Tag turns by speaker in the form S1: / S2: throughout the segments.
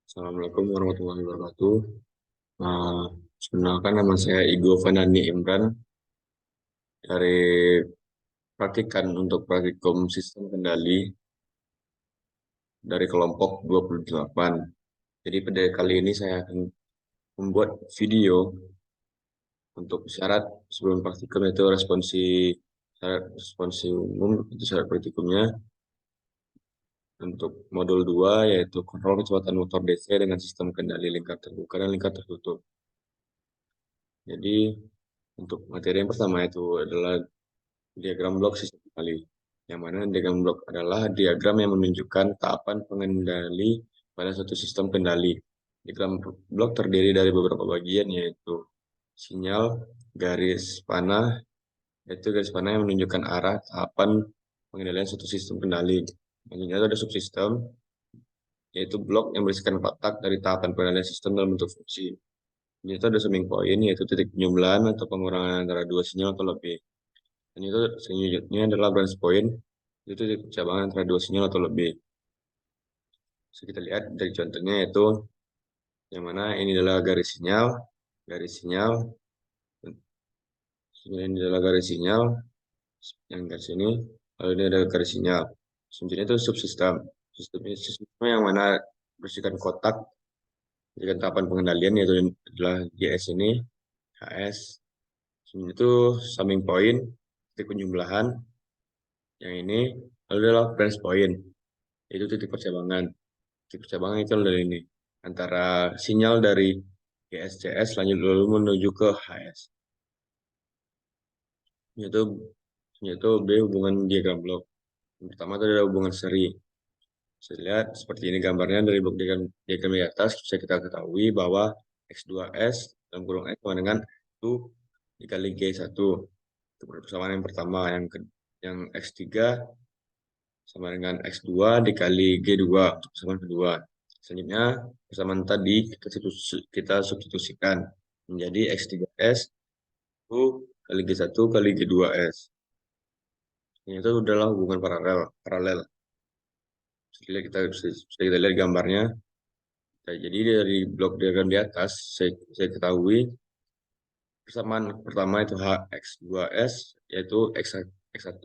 S1: Assalamualaikum warahmatullahi wabarakatuh. Nah, Perkenalkan nama saya Igo Fanandi Imran dari praktikan untuk praktikum sistem kendali dari kelompok 28. Jadi pada kali ini saya akan membuat video untuk syarat sebelum praktikum itu syarat responsi umum itu syarat praktikumnya untuk modul 2 yaitu kontrol kecepatan motor DC dengan sistem kendali lingkar terbuka dan lingkar tertutup. Jadi untuk materi yang pertama itu adalah diagram blok sistem kendali, yang mana diagram blok adalah diagram yang menunjukkan tahapan pengendali pada suatu sistem kendali. Diagram blok terdiri dari beberapa bagian, yaitu sinyal, garis panah, yaitu garis panah yang menunjukkan arah tahapan pengendalian suatu sistem kendali. Selanjutnya ada subsistem, yaitu blok yang berisikan kotak dari tahapan pengendalian sistem dalam bentuk fungsi. Itu ada summing point, yaitu titik penjumlahan atau pengurangan antara dua sinyal atau lebih. Dan itu selanjutnya adalah branch point, itu titik percabangan antara dua sinyal atau lebih. So, kita lihat dari contohnya yaitu yang mana ini adalah garis sinyal, ini adalah garis sinyal, yang garis ini, lalu ini ada garis sinyal. Selanjutnya itu subsistem, sistem yang mana bersihkan kotak, berikan tahapan pengendalian yaitu adalah GS ini, HS. Selanjutnya itu summing point, titik penjumlahan, yang ini, lalu adalah branch point, itu titik percabangan. Titik percabangan itu adalah ini, antara sinyal dari GSCS lanjut lalu menuju ke HS. Yaitu, yaitu B hubungan diagram blok. Yang pertama itu adalah hubungan seri. Saya lihat seperti ini gambarnya dari blok diagram di atas, bisa kita ketahui bahwa X2S dalam kurung X sama dengan 1 dikali G1. Itu persamaan yang pertama. Yang X3 sama dengan X2 dikali G2 untuk persamaan kedua. Selanjutnya, persamaan tadi kita substitusikan menjadi X3S itu kali G1 kali G2S. Ini itu adalah hubungan paralel. Kita lihat gambarnya. Nah, jadi dari blok diagram di atas, saya ketahui persamaan pertama itu X2S, yaitu X1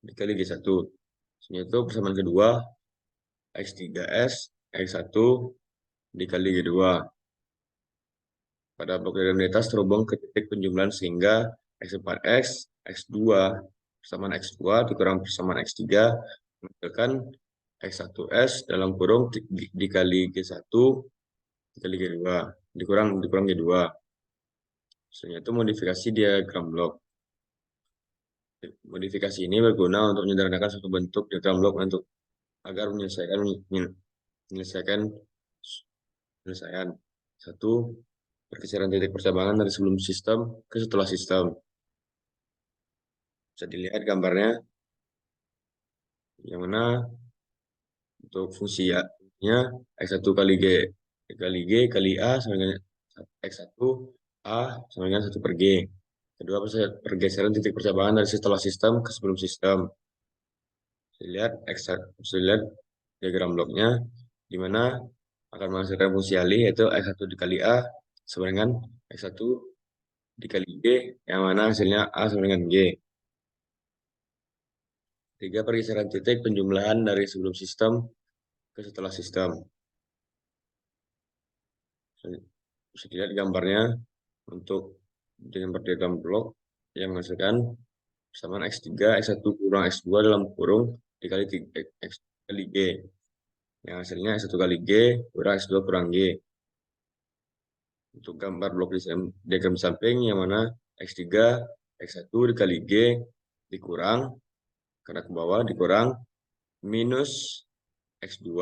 S1: dikali G1. Itu persamaan kedua X3S, X1 dikali G2. Pada blok diagram di atas terhubung ke titik penjumlahan sehingga X4X, X2 persamaan X2 dikurang persamaan X3 menghasilkan X1S dalam kurung dikali G1 dikali G2 dikurang G2. Selanjutnya itu modifikasi diagram blok. Modifikasi ini berguna untuk menyederhanakan suatu bentuk diagram blok agar menyelesaikan penyelesaian. Satu, pergeseran titik percabangan dari sebelum sistem ke setelah sistem. Bisa dilihat gambarnya, yang mana untuk fungsi ya, X1 kali G kali A sama dengan X1 A sama dengan 1 per G. Kedua, pergeseran titik percabangan dari setelah sistem ke sebelum sistem. Bisa dilihat diagram bloknya, di mana akan menghasilkan fungsi alih yaitu X1 dikali A sama dengan X1 dikali G, yang mana hasilnya A sama dengan G. Tiga, pergeseran titik penjumlahan dari sebelum sistem ke setelah sistem. Bisa dilihat gambarnya untuk dengan diagram blok yang menghasilkan persamaan X3, X1 kurang X2 dalam kurung dikali X kali G. Yang hasilnya X1 kali G kurang X2 kurang G. Untuk gambar blok diagram samping yang mana X3, X1 dikali G dikurang, karena ke bawah dikurang, minus X2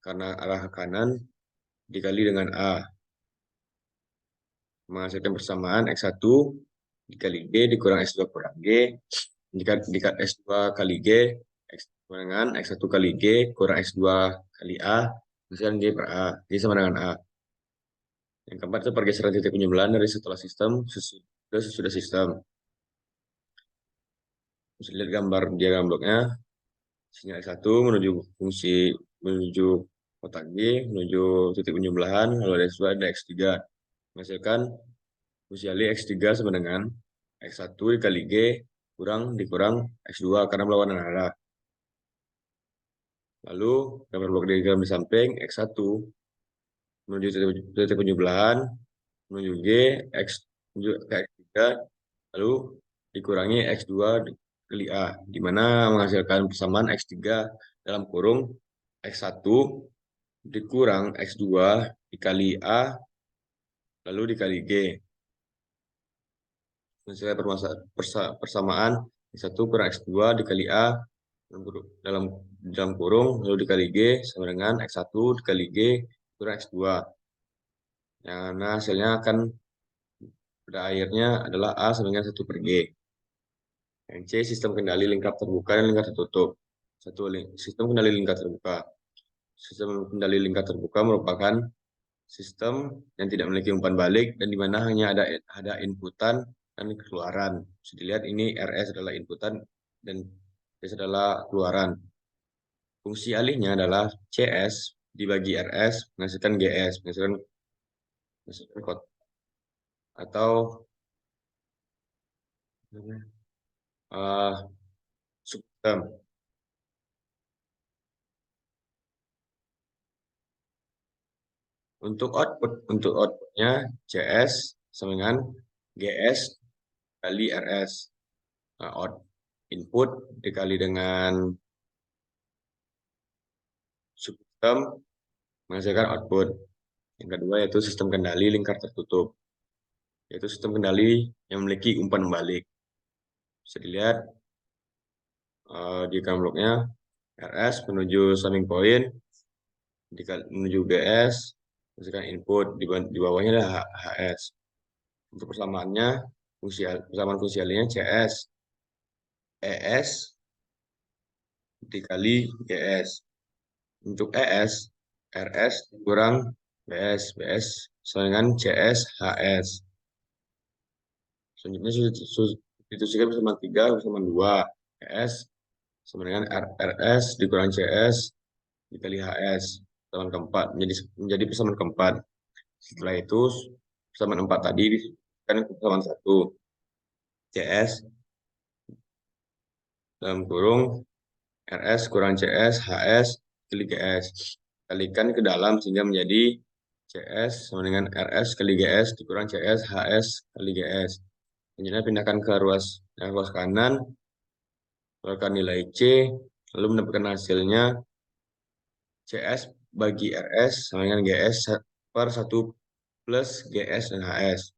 S1: karena arah kanan dikali dengan A. Menghasilkan persamaan X1 dikali G dikurang X2 kurang G, dikat X2 kali G, X dengan X1 kali G kurang X2 kali A, menghasilkan G per A, G sama dengan A. Yang keempat itu pergeseran titik penjumlahan dari setelah sistem ke sesudah sistem. Bisa lihat gambar diagram bloknya, sinyal 1 menuju kotak G menuju titik penjumlahan, lalu ada X2 ada X3. Menghasilkan fungsi alih X3 sama dengan X1 dikali G dikurang X2 karena berlawanan arah. Lalu gambar blok diagram di samping X1 menuju titik penjumlahan menuju G, X menuju ke X3, lalu dikurangi X2 kali A, di mana menghasilkan persamaan X3 dalam kurung X1 dikurang X2 dikali A, lalu dikali G. Menghasilkan persamaan X1 kurang X2 dikali A dalam dalam kurung, lalu dikali G sama dengan X1 dikali G kurang X2. Yang mana hasilnya akan pada akhirnya adalah A sama dengan 1 per G. Yang C, sistem kendali lingkar terbuka dan lingkar tertutup. Sistem kendali lingkar terbuka. Sistem kendali lingkar terbuka merupakan sistem yang tidak memiliki umpan balik dan di mana hanya ada inputan dan keluaran. Bisa dilihat ini RS adalah inputan dan S adalah keluaran. Fungsi alihnya adalah CS dibagi RS menghasilkan GS, menghasilkan kot atau uh, subsistem. Untuk outputnya CS sama dengan GS kali RS. Nah, input dikali dengan subsistem menghasilkan output. Yang kedua yaitu sistem kendali lingkar tertutup, yaitu sistem kendali yang memiliki umpan balik. Bisa dilihat di bloknya RS menuju summing point menuju GS menghasilkan input, di bawahnya ada HS. Untuk persamaannya persamaan fungsi alihnya CS ES dikali GS. Untuk ES RS kurang BS sama dengan CS HS. Selanjutnya substitusikan persamaan 3 persamaan 2 ES sama dengan RS dikurang CS dikali HS. Persamaan keempat menjadi persamaan keempat. Setelah itu persamaan 4 tadi kan persamaan 1 CS dalam kurung RS kurang CS HS kali GS. Kalikan ke dalam sehingga menjadi CS sama dengan RS kali GS dikurang CS HS kali GS. Selanjutnya pindahkan ke ruas kanan, keluarkan nilai C, lalu mendapatkan hasilnya CS bagi RS sama dengan GS per 1 plus GS dan HS.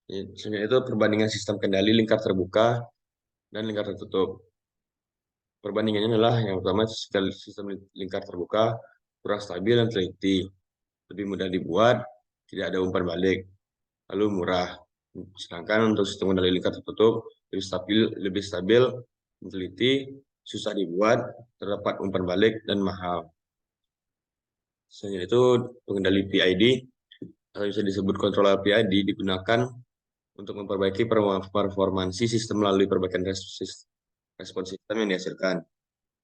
S1: Selanjutnya itu perbandingan sistem kendali lingkar terbuka dan lingkar tertutup. Perbandingannya adalah yang pertama sistem lingkar terbuka kurang stabil dan teliti, lebih mudah dibuat, tidak ada umpan balik, lalu murah. Sedangkan untuk sistem kendali lingkar tertutup lebih stabil, teliti, susah dibuat, terdapat umpan balik dan mahal. Selanjutnya itu pengendali PID atau bisa disebut controller PID digunakan untuk memperbaiki performansi sistem melalui perbaikan respon sistem yang dihasilkan.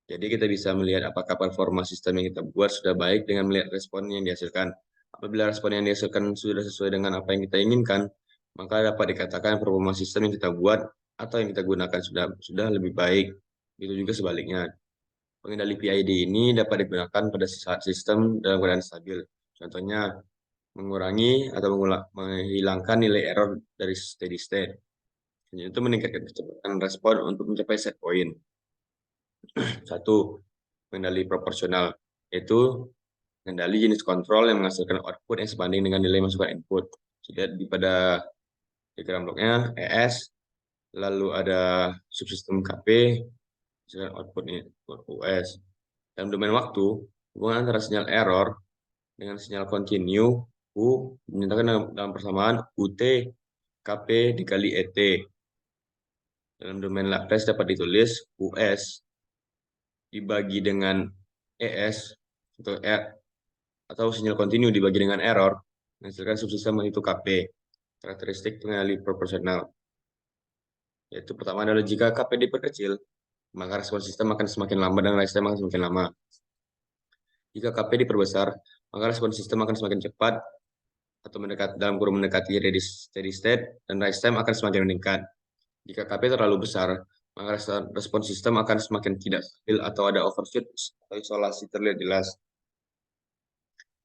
S1: Jadi kita bisa melihat apakah performa sistem yang kita buat sudah baik dengan melihat respon yang dihasilkan. Apabila respon yang dihasilkan sudah sesuai dengan apa yang kita inginkan, maka dapat dikatakan performa sistem yang kita buat atau yang kita gunakan sudah lebih baik. Itu juga sebaliknya. Pengendali PID ini dapat digunakan pada saat sistem dalam keadaan stabil. Contohnya, mengurangi atau menghilangkan nilai error dari steady state. Itu meningkatkan kecepatan respon untuk mencapai set point. Satu, pengendali proporsional, yaitu pengendali jenis kontrol yang menghasilkan output yang sebanding dengan nilai masukan input. Jadi pada diagram bloknya ES, lalu ada subsistem KP, misalkan outputnya US. Dalam domain waktu, hubungan antara sinyal error dengan sinyal continue U dinyatakan dalam persamaan UT KP dikali ET. Dalam domain Laplace dapat ditulis US dibagi dengan ES atau sinyal continue dibagi dengan error menghasilkan subsistem itu KP. Karakteristik pengendali proporsional. Yaitu pertama adalah jika KP diperkecil, maka respon sistem akan semakin lambat dan lifetime akan semakin lama. Jika KP diperbesar, maka respon sistem akan semakin cepat atau mendekati ready steady state, dan rise time akan semakin meningkat. Jika KP terlalu besar, maka respon sistem akan semakin tidak stabil atau ada overshoot atau isolasi terlihat jelas.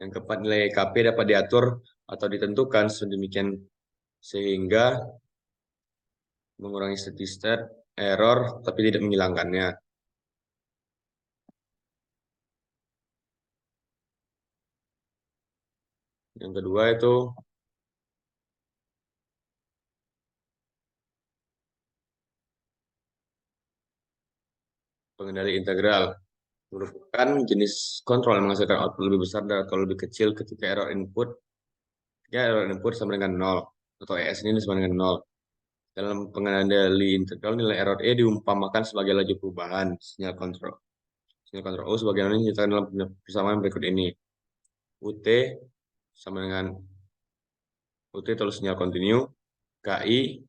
S1: Yang keempat, nilai KP dapat diatur atau ditentukan sedemikian sehingga mengurangi steady state error tapi tidak menghilangkannya. Yang kedua itu pengendali integral, merupakan jenis kontrol yang menghasilkan output lebih besar atau lebih kecil ketika error input sama dengan 0 atau ES ini sama dengan 0. Dalam pengendali integral, nilai error E diumpamakan sebagai laju perubahan sinyal kontrol. Sinyal kontrol U sebagaimana dinyatakan dalam persamaan berikut ini. UT sama dengan UT terus sinyal kontinu, KI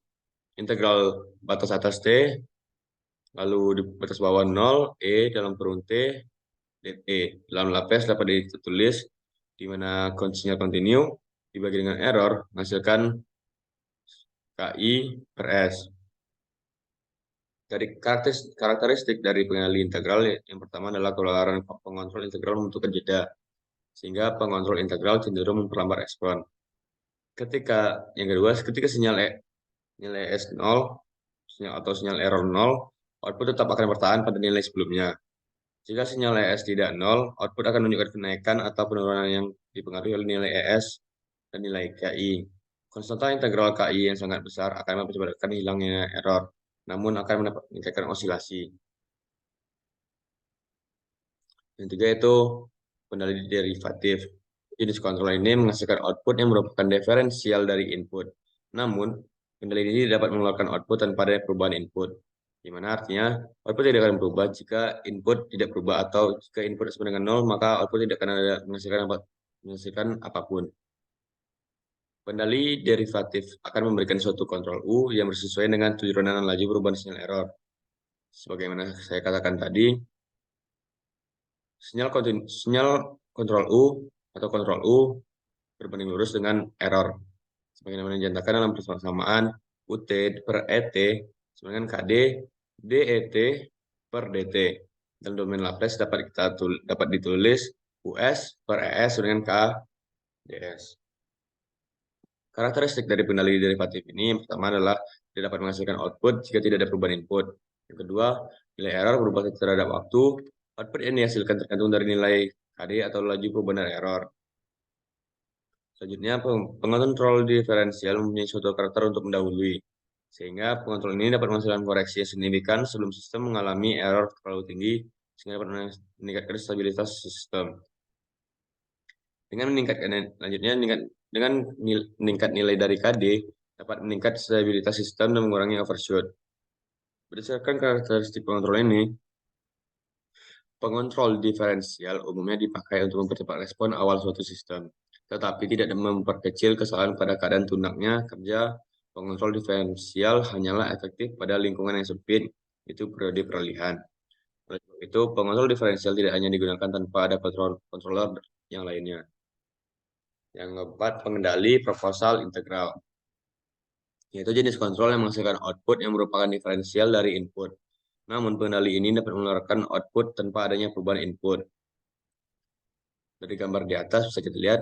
S1: integral batas atas T, lalu di batas bawah 0, E dalam kurung T, dt. Dalam Laplace dapat ditulis di mana sinyal kontinu dibagi dengan error menghasilkan KI per S. Dari karakteristik dari pengendali integral, yang pertama adalah kelelaran pengontrol integral membutuhkan jeda, sehingga pengontrol integral cenderung memperlambat respon. Yang kedua, ketika nilai S0 atau sinyal error 0, output tetap akan bertahan pada nilai sebelumnya. Jika sinyal ES tidak 0, output akan menunjukkan kenaikan atau penurunan yang dipengaruhi oleh nilai ES dan nilai KI. Konstanta integral KI yang sangat besar akan mengakibatkan hilangnya error, namun akan meningkatkan osilasi. Yang ketiga itu pengendali derivatif. Jenis kontrol ini menghasilkan output yang merupakan diferensial dari input. Namun, kendali ini dapat mengeluarkan output tanpa ada perubahan input. Di mana artinya output tidak akan berubah jika input tidak berubah, atau jika input sama dengan 0, maka output tidak akan ada menghasilkan apapun. Pendali derivatif akan memberikan suatu kontrol U yang bersesuaian dengan turunan laju perubahan sinyal error. Sebagaimana saya katakan tadi, sinyal kontrol U atau kontrol U berbanding lurus dengan error. Sebagaimana dinyatakan dalam persamaan UT per ET sama dengan KD DET per DT. Dalam domain Laplace dapat ditulis US per ES dengan K DS. Karakteristik dari pengendali derivatif ini yang pertama adalah tidak dapat menghasilkan output jika tidak ada perubahan input. Yang kedua, nilai error berubah terhadap waktu. Output yang dihasilkan tergantung dari nilai KD atau laju perubahan dari error. Selanjutnya, pengontrol diferensial mempunyai suatu karakter untuk mendahului, sehingga pengontrol ini dapat menghasilkan koreksi yang signifikan sebelum sistem mengalami error terlalu tinggi, sehingga dapat meningkatkan stabilitas sistem. Dengan meningkat nilai dari KD, dapat meningkat stabilitas sistem dan mengurangi overshoot. Berdasarkan karakteristik pengontrol ini, pengontrol diferensial umumnya dipakai untuk mempercepat respon awal suatu sistem, tetapi tidak memperkecil kesalahan pada keadaan tunaknya kerja. Pengontrol diferensial hanyalah efektif pada lingkungan yang sempit, itu periode peralihan. Oleh sebab itu, pengontrol diferensial tidak hanya digunakan tanpa ada controller yang lainnya. Yang keempat, pengendali proposal integral, yaitu jenis kontrol yang menghasilkan output yang merupakan diferensial dari input. Namun, pengendali ini dapat mengeluarkan output tanpa adanya perubahan input. Dari gambar di atas bisa kita lihat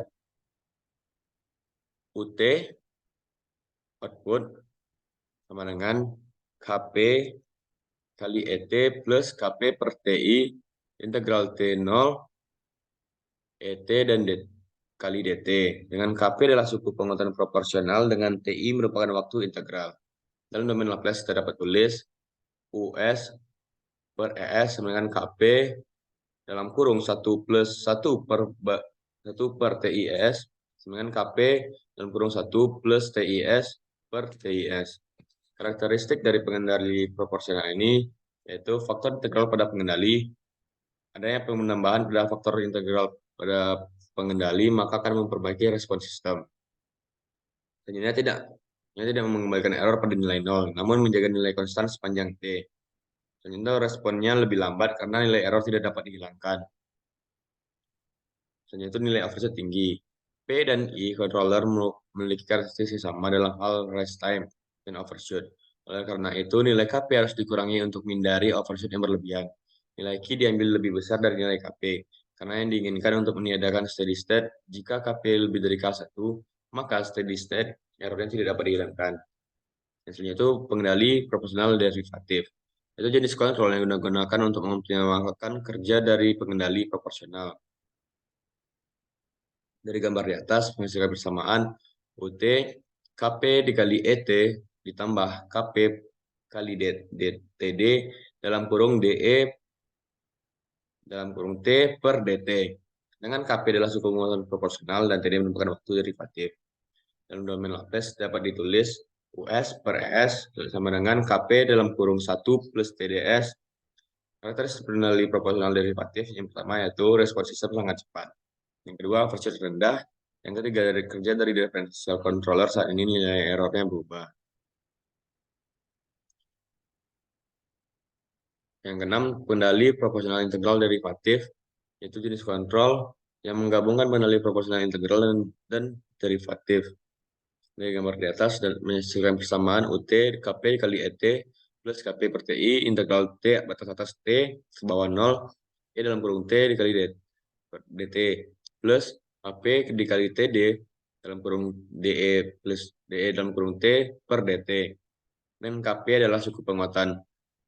S1: UT output sama dengan KP kali ET plus KP per TI integral T0 ET dan kali DT. Dengan KP adalah suku penguatan proporsional, dengan TI merupakan waktu integral. Dalam domain Laplace kita dapat tulis US per ES sama dengan KP dalam kurung 1 plus 1 per TIS sama dengan KP dalam kurung 1 plus TIS per TIS. Karakteristik dari pengendali proporsional ini yaitu faktor integral pada pengendali. Adanya penambahan pada faktor integral pada pengendali maka akan memperbaiki respon sistem. Selanjutnya tidak mengembalikan error pada nilai 0, namun menjaga nilai konstan sepanjang T. Selanjutnya responnya lebih lambat karena nilai error tidak dapat dihilangkan. Selanjutnya itu nilai overshoot tinggi. P dan I controller memiliki karakteristik sama dalam hal rest time dan overshoot. Oleh karena itu, nilai KP harus dikurangi untuk menghindari overshoot yang berlebihan. Nilai Q diambil lebih besar dari nilai KP, karena yang diinginkan untuk meniadakan steady state, jika KP lebih dari K1, maka steady state errornya tidak dapat dihilangkan. Dan selanjutnya itu pengendali proporsional derivatif. Itu jenis kontrol yang digunakan untuk mengoptimalkan kerja dari pengendali proporsional. Dari gambar di atas, menghasilkan persamaan UT KP dikali ET ditambah KP kali TD dalam kurung DE dalam kurung T per DT. Dengan KP adalah suku penguatan proporsional dan TD merupakan waktu derivatif. Dalam domain Laplace dapat ditulis US per ES sama dengan KP dalam kurung 1 plus TDS. Karakteristik pengendali proporsional derivatif yang pertama yaitu respons sistem sangat cepat. Yang kedua, overshoot rendah. Yang ketiga, dari kerja dari differential controller saat ini nilai errornya berubah. Yang keenam, pengendali proporsional integral derivatif, yaitu jenis kontrol yang menggabungkan pengendali proporsional integral dan derivatif. Dari gambar di atas dan menghasilkan persamaan UT KP kali ET plus KP per TI integral T batas atas T ke bawah 0 E dalam kurung T dikali DT plus AP dikali TD dalam kurung DE plus DE dalam kurung T per DT. Dan KP adalah suku penguatan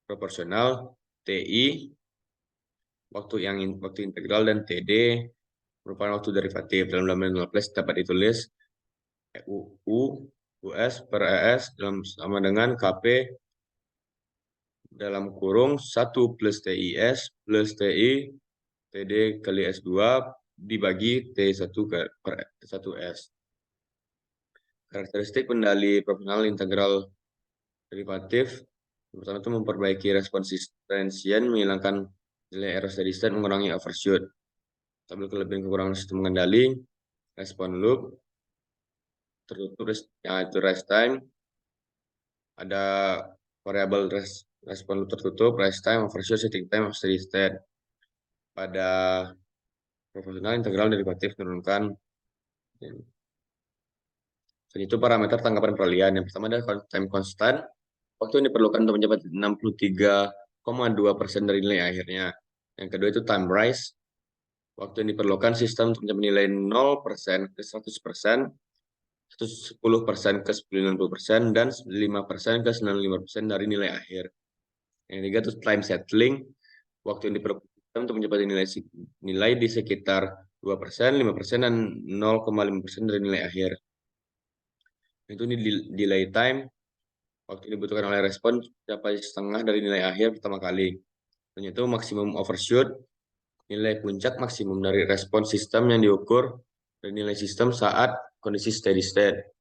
S1: proporsional, TI waktu integral, dan TD merupakan waktu derivatif. Dalam domain Laplace dapat ditulis US per ES sama dengan KP dalam kurung 1 plus TIS plus TI TD kali S2 dibagi T1 per 1S. Karakteristik pendali proporsional integral derivatif pertama itu memperbaiki responsistensian, menghilangkan nilai error steady state, mengurangi overshoot. Tabel kelebihan kekurangan sistem mengendali, respon loop, tertutup yaitu rest time, ada variabel respon loop tertutup, rest time, overshoot, setting time, steady state. Pada proporsional integral derivatif menurunkan. Dan itu parameter tanggapan peralihan. Yang pertama adalah time constant. Waktu yang diperlukan untuk mencapai 63,2% dari nilai akhirnya. Yang kedua itu time rise. Waktu yang diperlukan sistem untuk mencapai nilai 0% ke 100%, 110% ke 90%, dan 5% ke 95% dari nilai akhir. Yang ketiga itu time settling. Waktu yang diperlukan sistem untuk mencapai nilai di sekitar 2%, 5%, dan 0,5% dari nilai akhir. Itu ini delay time. Waktu yang dibutuhkan oleh respon mencapai setengah dari nilai akhir pertama kali. Dan itu maksimum overshoot, nilai puncak maksimum dari respon sistem yang diukur dari nilai sistem saat kondisi steady state.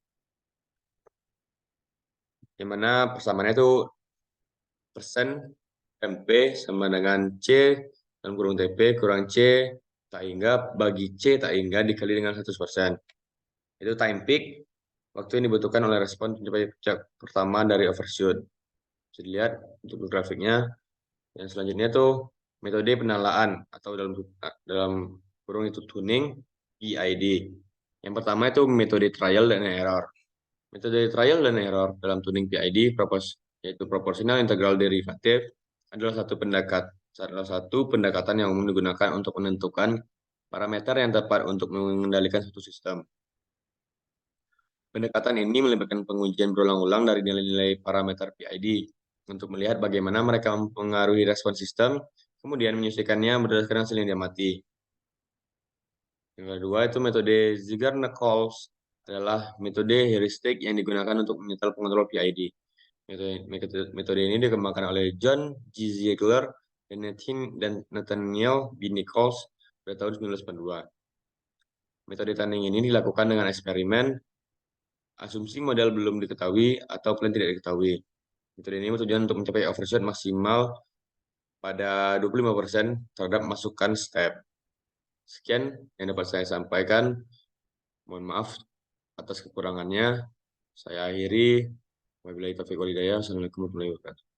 S1: Yang mana persamaannya itu persen MP sama dengan C dan kurung TP kurang C tak hingga bagi C tak hingga dikali dengan 100%. Itu time peak, waktu yang dibutuhkan oleh respon mencapai puncak pertama dari overshoot. Bisa dilihat untuk grafiknya. Yang selanjutnya tuh metode penalaan atau dalam kurung itu tuning PID. Yang pertama itu metode trial dan error. Metode trial dan error dalam tuning PID yaitu proporsional integral derivatif adalah salah satu pendekatan yang umum digunakan untuk menentukan parameter yang tepat untuk mengendalikan satu sistem. Pendekatan ini melibatkan pengujian berulang-ulang dari nilai-nilai parameter PID untuk melihat bagaimana mereka mempengaruhi respon sistem, kemudian menyesuaikannya berdasarkan hasil yang diamati. Yang kedua itu metode Ziegler-Nichols adalah metode heuristik yang digunakan untuk menyetel pengontrol PID. Metode ini dikembangkan oleh John G. Ziegler dan Nathaniel B. Nichols pada tahun 1992. Metode tuning ini dilakukan dengan eksperimen, asumsi model belum diketahui atau plan tidak diketahui. Metode ini bertujuan untuk mencapai overshoot maksimal pada 25% terhadap masukan step. Sekian yang dapat saya sampaikan. Mohon maaf atas kekurangannya. Saya akhiri. Wabillahi taufiq wal hidayah. Assalamualaikum warahmatullahi wabarakatuh.